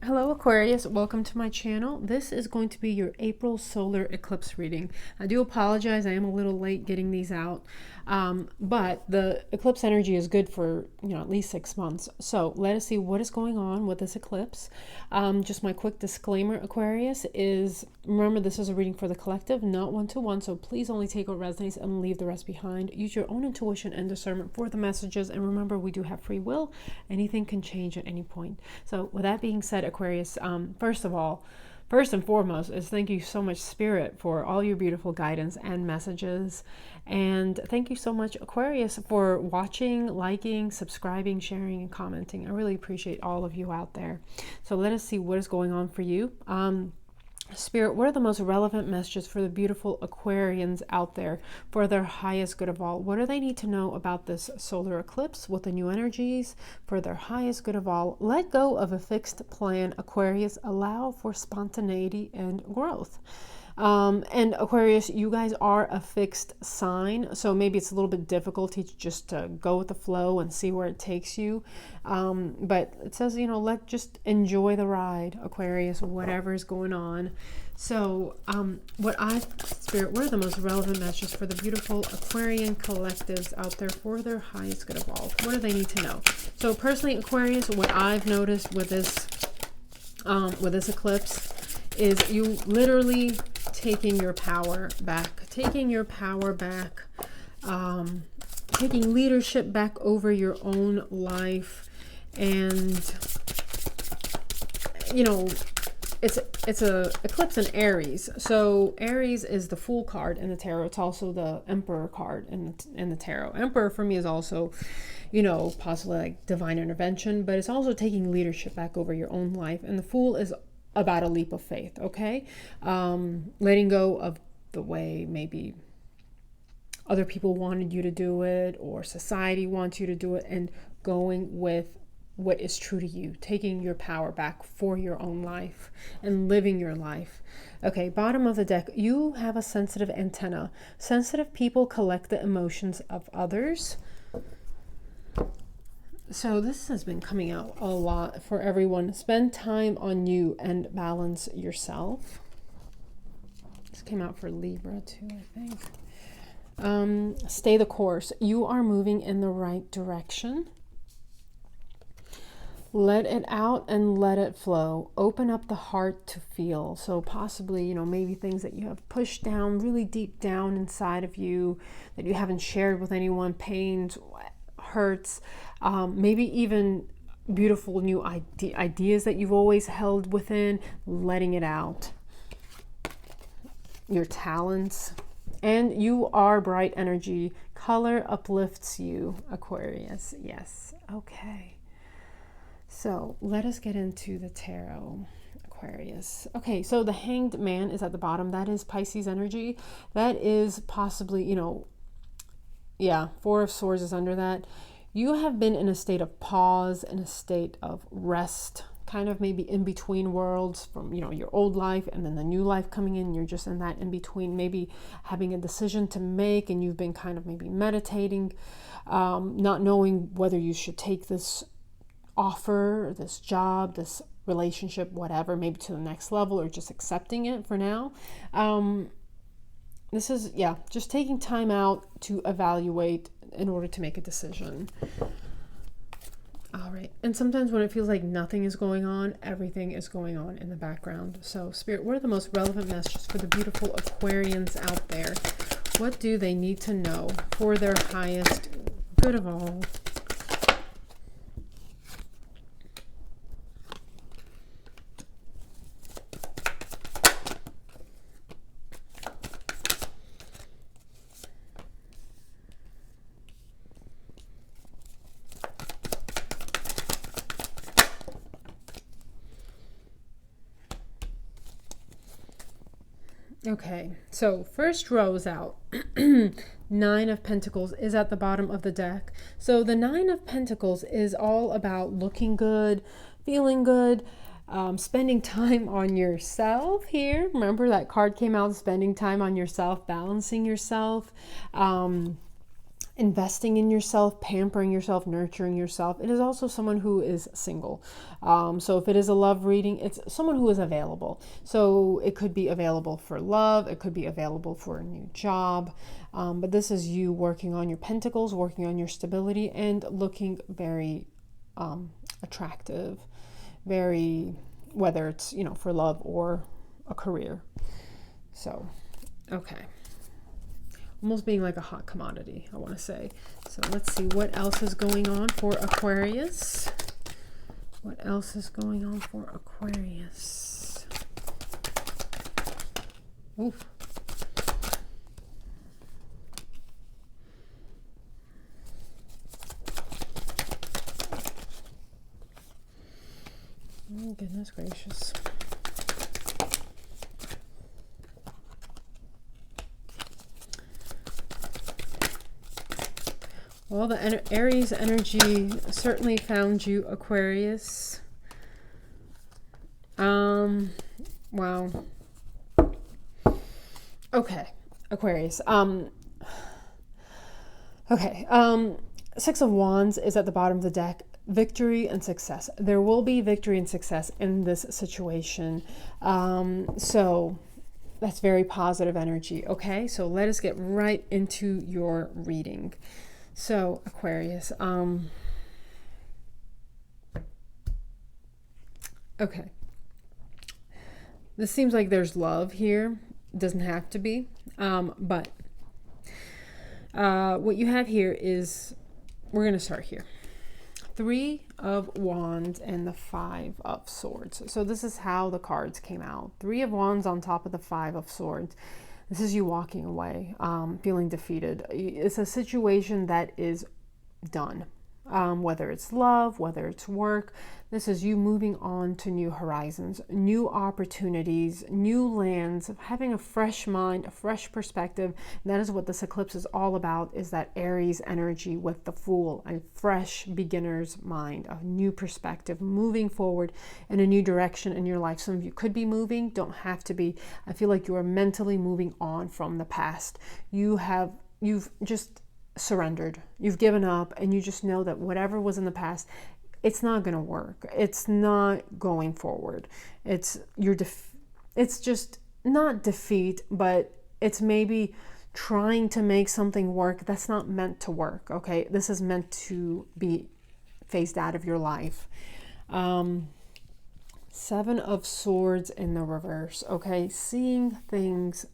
Hello Aquarius, welcome to my channel. This is going to be your April solar eclipse reading. I do apologize, I am a little late getting these out, but the eclipse energy is good for at least 6 months. So let us see what is going on with this eclipse. Just my quick disclaimer, Aquarius, is remember this is a reading for the collective, not one-to-one, so please only take what resonates and leave the rest behind. Use your own intuition and discernment for the messages, and remember we do have free will. Anything can change at any point. So with that being said, Aquarius, first and foremost is thank you so much, Spirit, for all your beautiful guidance and messages. And thank you so much, Aquarius, for watching, liking, subscribing, sharing, and commenting. I really appreciate all of you out there. So let us see what is going on for you. Spirit, what are the most relevant messages for the beautiful Aquarians out there for their highest good of all? What do they need to know about this solar eclipse with the new energies for their highest good of all? Let go of a fixed plan, Aquarius. Allow for spontaneity and growth. And Aquarius, you guys are a fixed sign, so maybe it's a little bit difficult to just go with the flow and see where it takes you. But it says, just enjoy the ride, Aquarius, whatever is going on. So Spirit, what are the most relevant messages for the beautiful Aquarian collectives out there for their highest good of all? What do they need to know? So personally, Aquarius, what I've noticed with this eclipse is you literally taking your power back, taking leadership back over your own life. And it's a eclipse in Aries. So Aries is the Fool card in the tarot. It's also the Emperor card in the tarot. Emperor for me is also possibly like divine intervention, but it's also taking leadership back over your own life. And the Fool is about a leap of faith, okay? Letting go of the way maybe other people wanted you to do it or society wants you to do it, and going with what is true to you, taking your power back for your own life and living your life. Okay, bottom of the deck, you have a sensitive antenna. Sensitive people collect the emotions of others. So this has been coming out a lot for everyone. Spend time on you and balance yourself. This came out for Libra too, I think. Stay the course. You are moving in the right direction. Let it out and let it flow. Open up the heart to feel. So possibly, maybe things that you have pushed down really deep down inside of you that you haven't shared with anyone, pains, hurts, maybe even beautiful new ideas that you've always held within, letting it out. Your talents. And you are bright energy. Color uplifts you, Aquarius. Yes. Okay. So let us get into the tarot, Aquarius. Okay, so the Hanged Man is at the bottom. That is Pisces energy. That is possibly, Four of Swords is under that. You have been in a state of pause, in a state of rest, kind of maybe in between worlds from, your old life and then the new life coming in. You're just in that in between, maybe having a decision to make, and you've been kind of maybe meditating, not knowing whether you should take this offer, this job, this relationship, whatever, maybe to the next level, or just accepting it for now. This is, just taking time out to evaluate in order to make a decision. All right. And sometimes when it feels like nothing is going on, everything is going on in the background. So Spirit, what are the most relevant messages for the beautiful Aquarians out there? What do they need to know for their highest good of all? Okay, so first row is out. Nine of Pentacles is at the bottom of the deck. So the Nine of Pentacles is all about looking good, feeling good, spending time on yourself here. Remember that card came out, spending time on yourself, balancing yourself. investing in yourself, pampering yourself, nurturing yourself. It is also someone who is single. So if it is a love reading, it's someone who is available. So it could be available for love. It could be available for a new job. But this is you working on your pentacles, working on your stability, and looking very attractive, very, whether it's, you know, for love or a career. So, okay. Almost being like a hot commodity, I want to say. So let's see what else is going on for Aquarius. What else is going on for Aquarius? Oof. Oh, goodness gracious. Well, the Aries energy certainly found you, Aquarius. Wow. Okay, Aquarius. Okay. Six of Wands is at the bottom of the deck. Victory and success. There will be victory and success in this situation. So that's very positive energy. Okay, so let us get right into your reading. So, Aquarius, okay. This seems like there's love here. It doesn't have to be. But what you have here is, we're going to start here. Three of Wands and the Five of Swords. So this is how the cards came out. Three of Wands on top of the Five of Swords. This is you walking away, feeling defeated. It's a situation that is done, whether it's love, whether it's work. This is you moving on to new horizons, new opportunities, new lands, having a fresh mind, a fresh perspective. And that is what this eclipse is all about, is that Aries energy with the Fool, a fresh beginner's mind, a new perspective, moving forward in a new direction in your life. Some of you could be moving, don't have to be. I feel like you are mentally moving on from the past. You've just surrendered. You've given up, and you just know that whatever was in the past, it's not going to work. It's not going forward. It's just not defeat, but it's maybe trying to make something work that's not meant to work. Okay, this is meant to be phased out of your life. Seven of Swords in the reverse. Okay, seeing things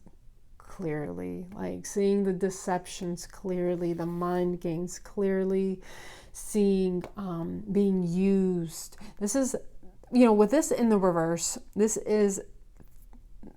clearly, like seeing the deceptions clearly, the mind games clearly, seeing being used. This is, you know, with this in the reverse, this is,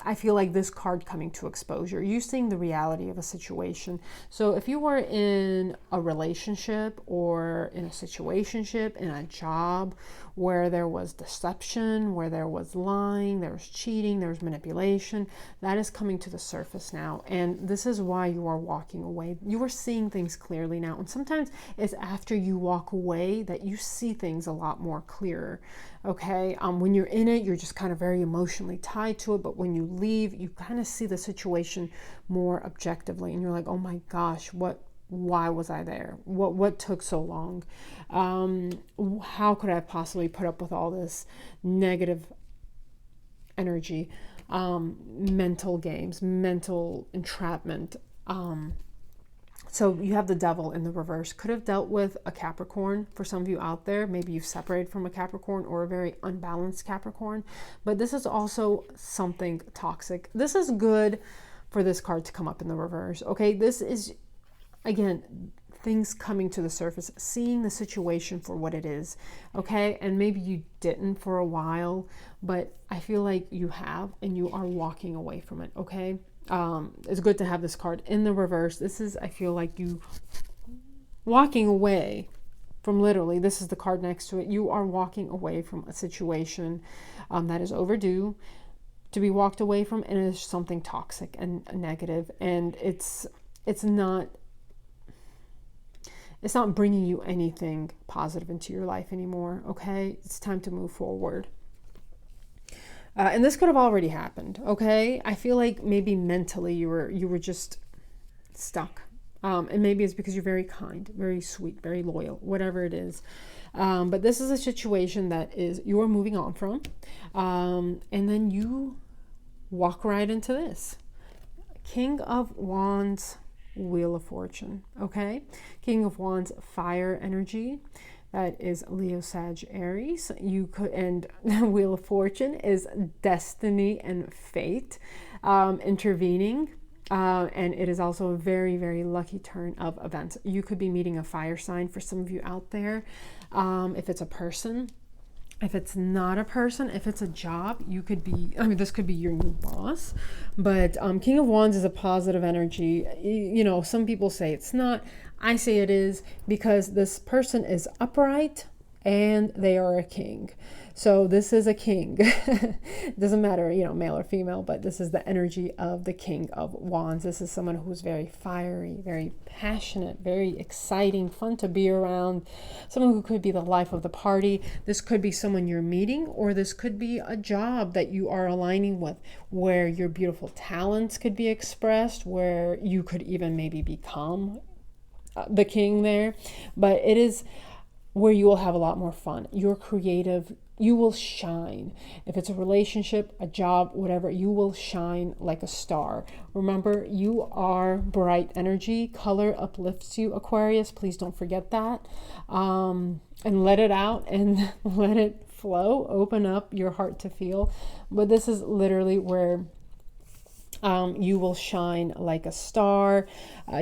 I feel like this card coming to exposure, you seeing the reality of a situation. So if you were in a relationship or in a situationship, in a job where there was deception, where there was lying, there was cheating, there was manipulation, that is coming to the surface now. And this is why you are walking away. You are seeing things clearly now. And sometimes it's after you walk away that you see things a lot more clearer. Okay, when you're in it, you're just kind of very emotionally tied to it. But when you leave, you kind of see the situation more objectively. And you're like, oh my gosh, why was I there? What took so long? How could I have possibly put up with all this negative energy, mental games, mental entrapment? So you have the Devil in the reverse. Could have dealt with a Capricorn for some of you out there. Maybe you've separated from a Capricorn or a very unbalanced Capricorn. But this is also something toxic. This is good for this card to come up in the reverse. Okay, this is, again, things coming to the surface, seeing the situation for what it is. Okay, and maybe you didn't for a while, but I feel like you have, and you are walking away from it. Okay. It's good to have this card in the reverse. This is, I feel like you walking away from, literally, this is the card next to it. You are walking away from a situation that is overdue to be walked away from, and it is something toxic and negative, and it's not bringing you anything positive into your life anymore. Okay, it's time to move forward. And this could have already happened, okay? I feel like maybe mentally you were just stuck, And maybe it's because you're very kind, very sweet, very loyal, whatever it is. But this is a situation that is you're moving on from. And then you walk right into this. King of Wands, Wheel of Fortune. Okay? King of Wands, fire energy. That is Leo, Sag, Aries. You could, and Wheel of Fortune is destiny and fate intervening. And it is also a very, very lucky turn of events. You could be meeting a fire sign for some of you out there. If it's a person, if it's not a person, if it's a job, you could be, I mean, this could be your new boss. But King of Wands is a positive energy. You know, some people say it's not. I say it is because this person is upright and they are a king. So this is a king. It doesn't matter, you know, male or female, but this is the energy of the King of Wands. This is someone who's very fiery, very passionate, very exciting, fun to be around, someone who could be the life of the party. This could be someone you're meeting, or this could be a job that you are aligning with, where your beautiful talents could be expressed, where you could even maybe become the king there. But it is where you will have a lot more fun. You're creative. You will shine. If it's a relationship, a job, whatever, you will shine like a star. Remember, you are bright energy. Color uplifts you, Aquarius. Please don't forget that. And let it out and let it flow. Open up your heart to feel. But this is literally where you will shine like a star.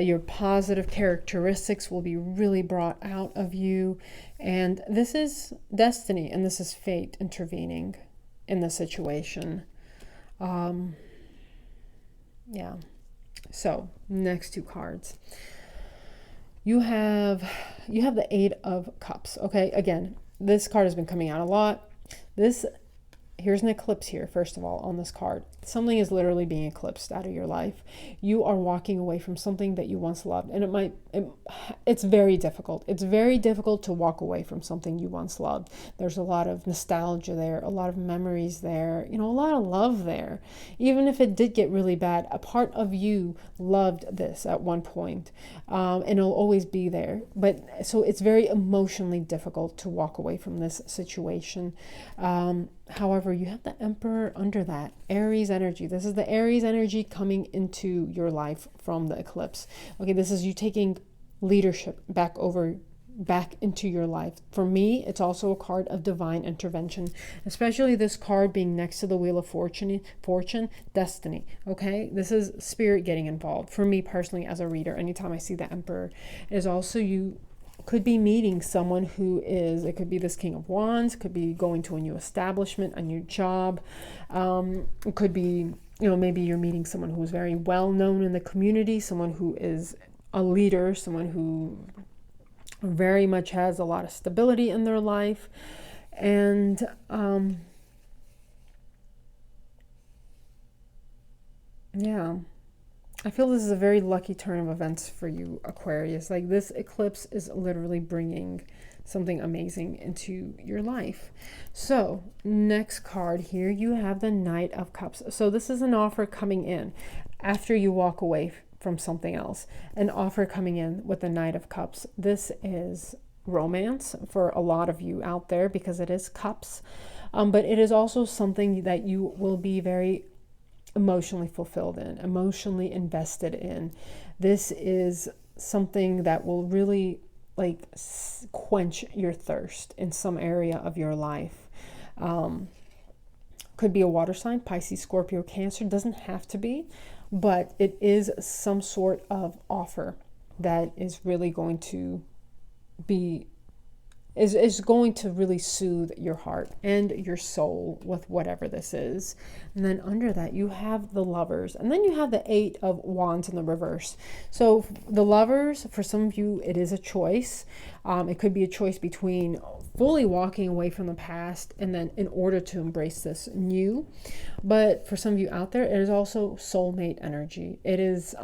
Your positive characteristics will be really brought out of you. And this is destiny, and this is fate intervening in the situation. Yeah. So next two cards. You have the Eight of Cups. Okay, again, this card has been coming out a lot. Here's an eclipse here, first of all, on this card. Something is literally being eclipsed out of your life. You are walking away from something that you once loved. And it's very difficult. It's very difficult to walk away from something you once loved. There's a lot of nostalgia there, a lot of memories there, you know, a lot of love there. Even if it did get really bad, a part of you loved this at one point, and it'll always be there. But so it's very emotionally difficult to walk away from this situation. However, you have the Emperor under that, Aries energy. This is the Aries energy coming into your life from the eclipse. Okay, this is you taking leadership back into your life. For me, it's also a card of divine intervention, especially this card being next to the Wheel of Fortune, destiny. Okay, this is spirit getting involved. For me personally, as a reader, anytime I see the Emperor, it is also you could be meeting someone who is, it could be this King of Wands, could be going to a new establishment, a new job. It could be, you know, maybe you're meeting someone who is very well known in the community, someone who is a leader, someone who very much has a lot of stability in their life. And yeah, I feel this is a very lucky turn of events for you, Aquarius. Like, this eclipse is literally bringing something amazing into your life. So next card here, you have the Knight of Cups. So this is an offer coming in after you walk away from something else. An offer coming in with the Knight of Cups. This is romance for a lot of you out there because it is cups. But it is also something that you will be very emotionally fulfilled in, emotionally invested in. This is something that will really like quench your thirst in some area of your life. Could be a water sign, Pisces, Scorpio, Cancer, doesn't have to be, but it is some sort of offer that is really going to be is going to really soothe your heart and your soul with whatever this is. And then under that, you have the Lovers. And then you have the Eight of Wands in the reverse. So the Lovers, for some of you, it is a choice. It could be a choice between fully walking away from the past and then in order to embrace this new. But for some of you out there, it is also soulmate energy. It is...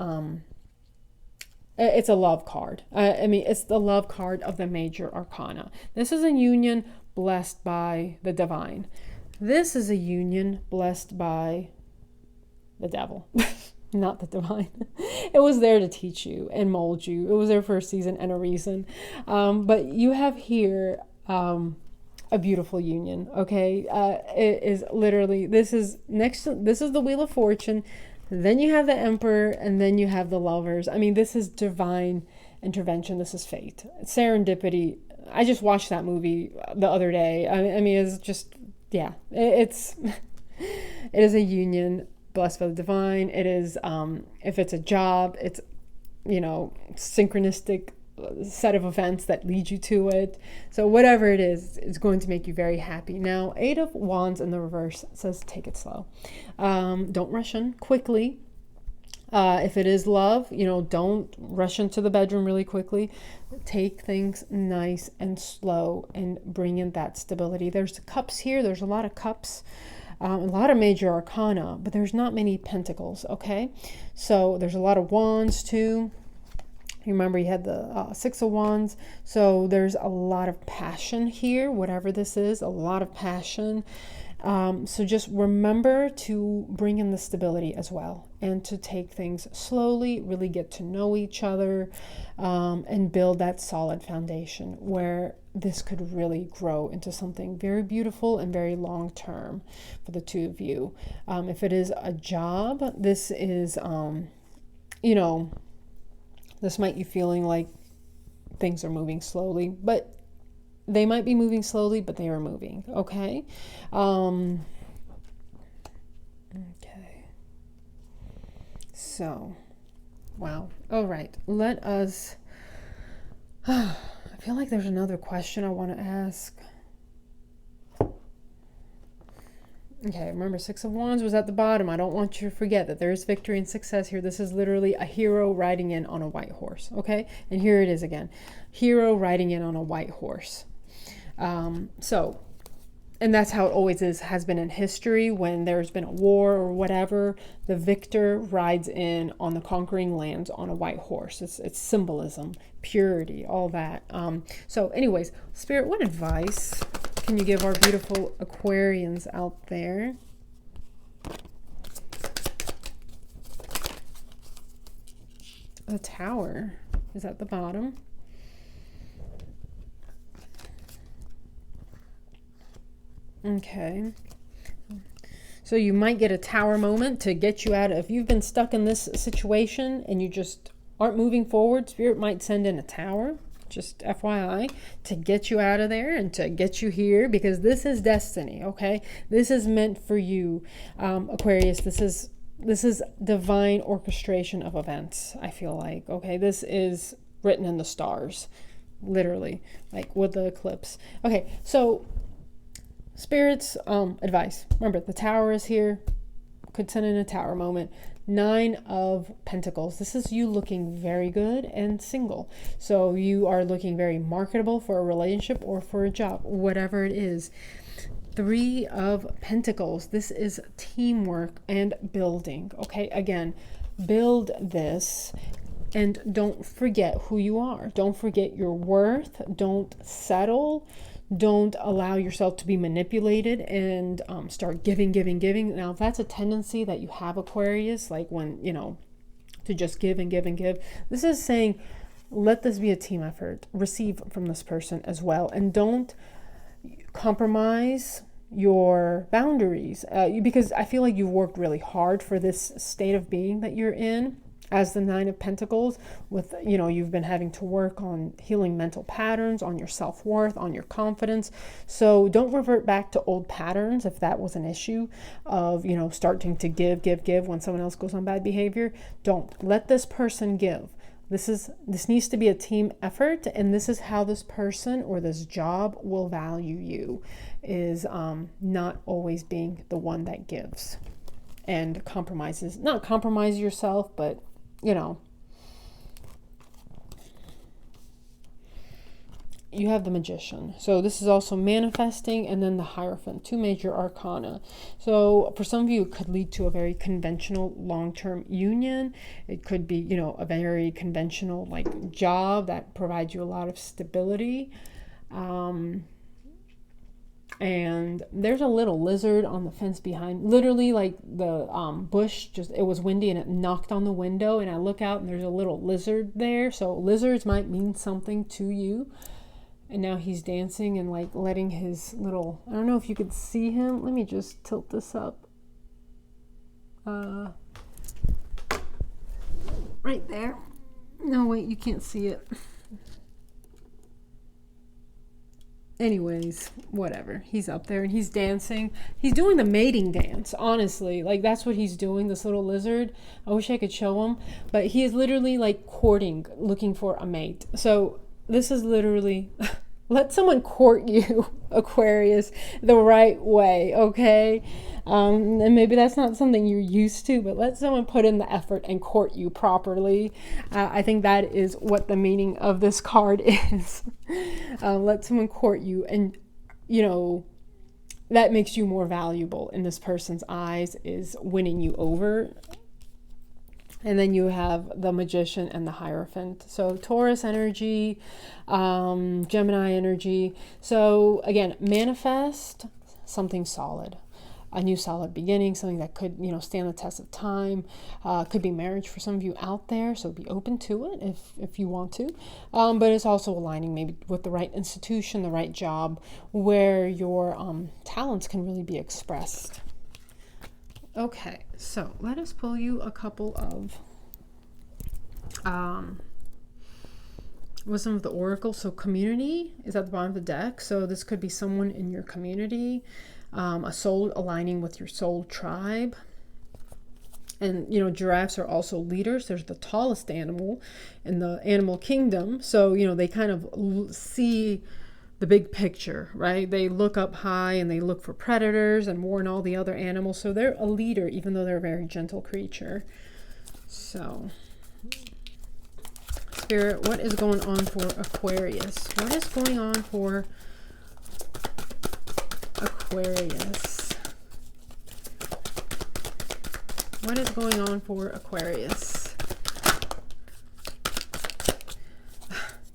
it's a love card. I mean, it's the love card of the major arcana. This is a union blessed by the divine. This is a union blessed by the devil. Not the divine. It was there to teach you and mold you. It was there for a season and a reason. But you have here a beautiful union. Okay, it is literally, this is the Wheel of Fortune. Then you have the Emperor, and then you have the Lovers. I mean, this is divine intervention. This is fate, serendipity. I just watched that movie the other day. I mean, it's just, yeah, it's it is a union blessed by the divine. It is, if it's a job, it's, synchronistic set of events that lead you to it. So whatever it is, it's going to make you very happy. Now, 8 of Wands in the reverse says take it slow. Don't rush in quickly. If it is love, don't rush into the bedroom really quickly. Take things nice and slow and bring in that stability. There's cups here. There's a lot of cups. A lot of major arcana, but there's not many pentacles, okay? So there's a lot of wands too. You remember you had the 6 of Wands. So there's a lot of passion here, whatever this is, a lot of passion. So just remember to bring in the stability as well, and to take things slowly, really get to know each other, and build that solid foundation where this could really grow into something very beautiful and very long term for the two of you. If it is a job, this is, this might be feeling like things are moving slowly, but they might be moving slowly, but they are moving. Okay. Okay. So, wow. All right. Let us, I feel like there's another question I want to ask. Okay, remember 6 of Wands was at the bottom. I don't want you to forget that there is victory and success here. This is literally a hero riding in on a white horse, okay? And here it is again. Hero riding in on a white horse. And that's how it always has been in history. When there's been a war or whatever, the victor rides in on the conquering lands on a white horse. It's symbolism, purity, all that. So anyways, Spirit, what advice can you give our beautiful Aquarians out there? The Tower is at the bottom. Okay. So you might get a tower moment to get you out of, if you've been stuck in this situation and you just aren't moving forward, Spirit might send in a tower, just FYI, to get you out of there and to get you here, because this is destiny, okay? This is meant for you, Aquarius. This is divine orchestration of events, I feel like, okay? This is written in the stars, literally, like with the eclipse. Okay, so Spirit's advice. Remember, the Tower is here. Could send in a tower moment. 9 of Pentacles. This is you looking very good and single. So you are looking very marketable for a relationship or for a job, whatever it is. 3 of Pentacles. This is teamwork and building. Okay, again, build this. And don't forget who you are. Don't forget your worth. Don't settle. Don't allow yourself to be manipulated and start giving. Now, if that's a tendency that you have, Aquarius, like when, to just give and give and give, this is saying, let this be a team effort. Receive from this person as well. And don't compromise your boundaries, because I feel like you've worked really hard for this state of being that you're in. As the 9 of Pentacles, with, you've been having to work on healing mental patterns, on your self-worth, on your confidence. So don't revert back to old patterns if that was an issue of, starting to give when someone else goes on bad behavior. Don't let this person give. This needs to be a team effort, and this is how this person or this job will value you, is not always being the one that gives and not compromise yourself, but you have the Magician. So this is also manifesting, and then the Hierophant, 2 major arcana. So for some of you, it could lead to a very conventional long-term union. It could be, a very conventional job that provides you a lot of stability. and there's a little lizard on the fence behind, literally like the bush, just it was windy and it knocked on the window, and I look out and there's a little lizard there. So lizards might mean something to you. And now he's dancing and like letting his little, I don't know if you could see him, let me just tilt this up, right there. No, wait, you can't see it. Anyways, whatever. He's up there and he's dancing. He's doing the mating dance, honestly. Like, that's what he's doing, this little lizard. I wish I could show him. But he is literally, like, courting, looking for a mate. So, this is literally... Let someone court you, Aquarius, the right way, okay? And maybe that's not something you're used to, but let someone put in the effort and court you properly. I think that is what the meaning of this card is. Let someone court you, and, you know, that makes you more valuable in this person's eyes, is winning you over. And then you have the Magician and the Hierophant. So Taurus energy, Gemini energy. So again, manifest something solid, a new solid beginning, something that could, you know, stand the test of time. Could be marriage for some of you out there, so be open to it if you want to. But it's also aligning maybe with the right institution, the right job, where your talents can really be expressed. Okay, so let us pull you a couple of wisdom of the oracle. So community is at the bottom of the deck. So this could be someone in your community, a soul aligning with your soul tribe. And, you know, giraffes are also leaders. There's the tallest animal in the animal kingdom. So, you know, they kind of see the big picture, right? They look up high and they look for predators and warn all the other animals. So they're a leader, even though they're a very gentle creature. So, Spirit, what is going on for Aquarius? What is going on for Aquarius? What is going on for Aquarius?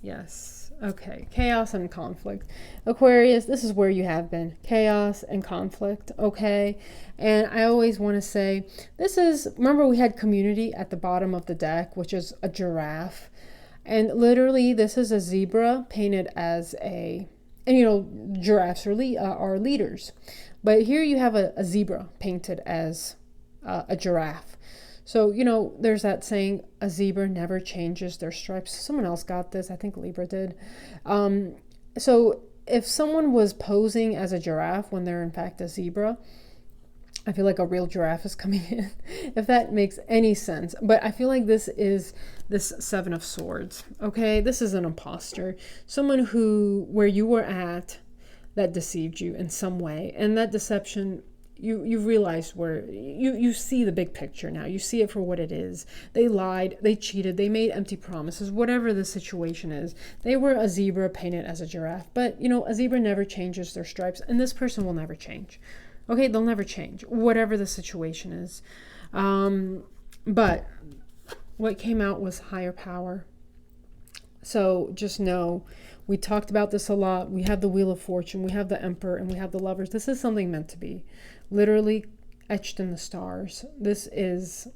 Yes. Okay, chaos and conflict. Aquarius, this is where you have been. Chaos and conflict, okay? And I always want to say, this is, remember we had community at the bottom of the deck, which is a giraffe. And literally, this is a zebra painted as a, and you know, giraffes are leaders. But here you have a zebra painted as a giraffe. So, you know, there's that saying, a zebra never changes their stripes. Someone else got this. I think Libra did. So if someone was posing as a giraffe when they're in fact a zebra, I feel like a real giraffe is coming in, if that makes any sense. But I feel like this is this Seven of Swords, okay? This is an imposter. Someone who, where you were at, that deceived you in some way. And that deception... You realize where you see the big picture now. You see it for what it is. They lied, they cheated, they made empty promises, whatever the situation is. They were a zebra painted as a giraffe. But, you know, a zebra never changes their stripes, and this person will never change. Okay, they'll never change, whatever the situation is. But what came out was higher power. So just know, we talked about this a lot. We have the Wheel of Fortune, we have the Emperor, and we have the Lovers. This is something meant to be. Literally etched in the stars. This is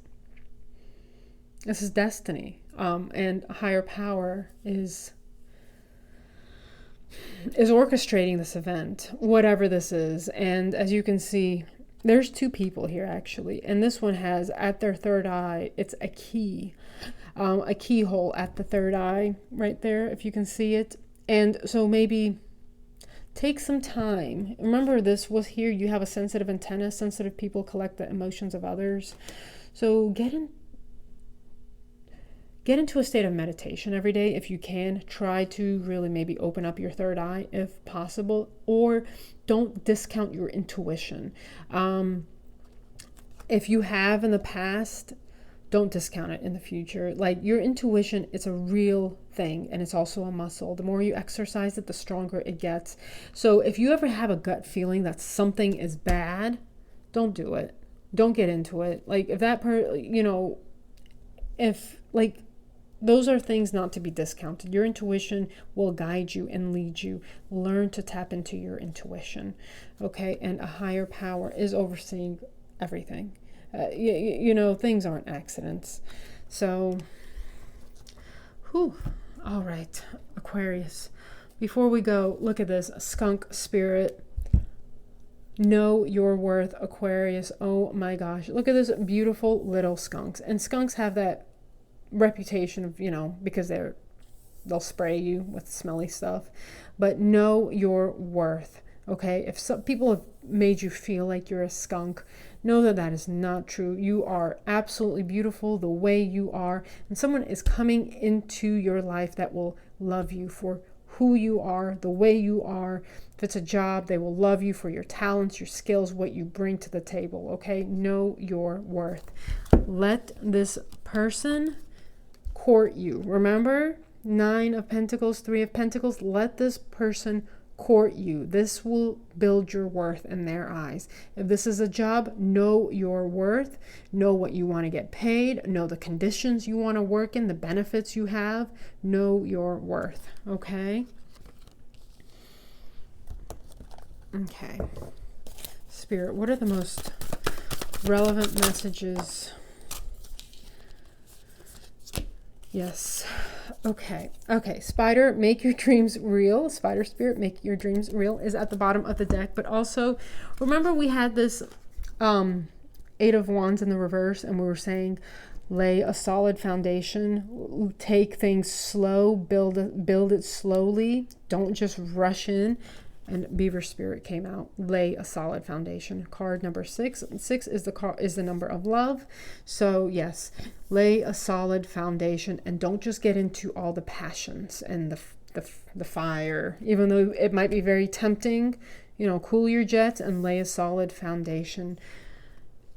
destiny. And higher power is orchestrating this event, whatever this is. And as you can see, there's two people here actually. And this one has at their third eye, it's a key. A keyhole at the third eye right there, if you can see it. And so maybe take some time. Remember, this was here. You have a sensitive antenna. Sensitive people collect the emotions of others. So get into a state of meditation every day if you can. Try to really maybe open up your third eye if possible, or don't discount your intuition. If you have in the past, don't discount it in the future. Like, your intuition, it's a real thing, and it's also a muscle. The more you exercise it, the stronger it gets. So if you ever have a gut feeling that something is bad, don't do it. Don't get into it. Like, if that if like those are things not to be discounted. Your intuition will guide you and lead you. Learn to tap into your intuition, okay? And a higher power is overseeing everything. You know, things aren't accidents. So, whew. All right, Aquarius. Before we go, look at this skunk spirit. Know your worth, Aquarius. Oh my gosh. Look at this beautiful little skunks. And skunks have that reputation of, you know, because they'll spray you with smelly stuff. But know your worth, okay? If some people have made you feel like you're a skunk, know that that is not true. You are absolutely beautiful the way you are. And someone is coming into your life that will love you for who you are, the way you are. If it's a job, they will love you for your talents, your skills, what you bring to the table, okay? Know your worth. Let this person court you. Remember, 9 of Pentacles, 3 of Pentacles. Let this person court you. This will build your worth in their eyes. If this is a job, know your worth. Know what you want to get paid. Know the conditions you want to work in, the benefits you have. Know your worth, okay? Okay. Spirit, what are the most relevant messages? Yes. Okay. Spider, make your dreams real. Spider spirit, make your dreams real is at the bottom of the deck. But also, remember we had this 8 of Wands in the reverse, and we were saying lay a solid foundation, take things slow, build it slowly. Don't just rush in. And Beaver spirit came out. Lay a solid foundation. Card number 6. 6 is the number of love. So yes, lay a solid foundation and don't just get into all the passions and the fire. Even though it might be very tempting, you know, cool your jets and lay a solid foundation.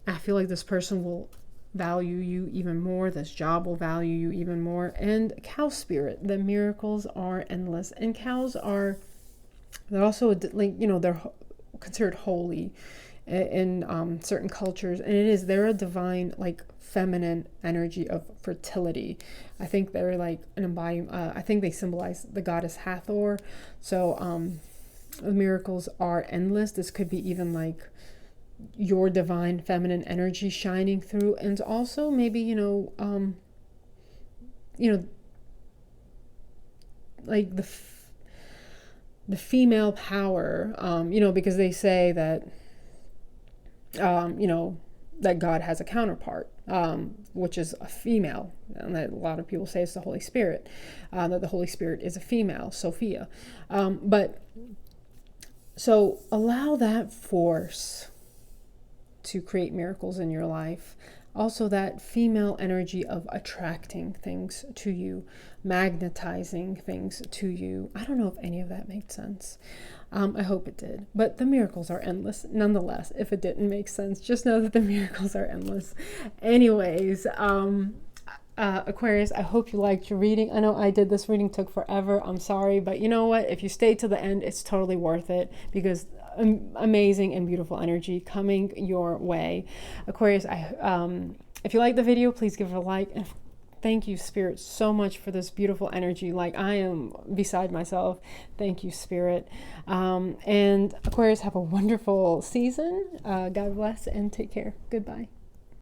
I feel like this person will value you even more. This job will value you even more. And cow spirit, the miracles are endless. And cows are, they're also, like, you know, they're considered holy in certain cultures, and they're a divine, like, feminine energy of fertility. I think they're like an embodiment. I think they symbolize the goddess Hathor. So the miracles are endless. This could be even like your divine feminine energy shining through, and also maybe like the female power, because they say that, that God has a counterpart, which is a female. And that a lot of people say it's the Holy Spirit, that the Holy Spirit is a female, Sophia. But so allow that force to create miracles in your life. Also that female energy of attracting things to you, magnetizing things to you. I don't know if any of that made sense. I hope it did. But the miracles are endless. Nonetheless, if it didn't make sense, just know that the miracles are endless. Anyways, Aquarius, I hope you liked your reading. I know I did. This reading took forever. I'm sorry. But you know what? If you stay to the end, it's totally worth it, because amazing and beautiful energy coming your way. Aquarius, if you like the video, please give it a like. And thank you, Spirit, so much for this beautiful energy. Like, I am beside myself. Thank you, Spirit. And Aquarius, have a wonderful season. God bless and take care. Goodbye.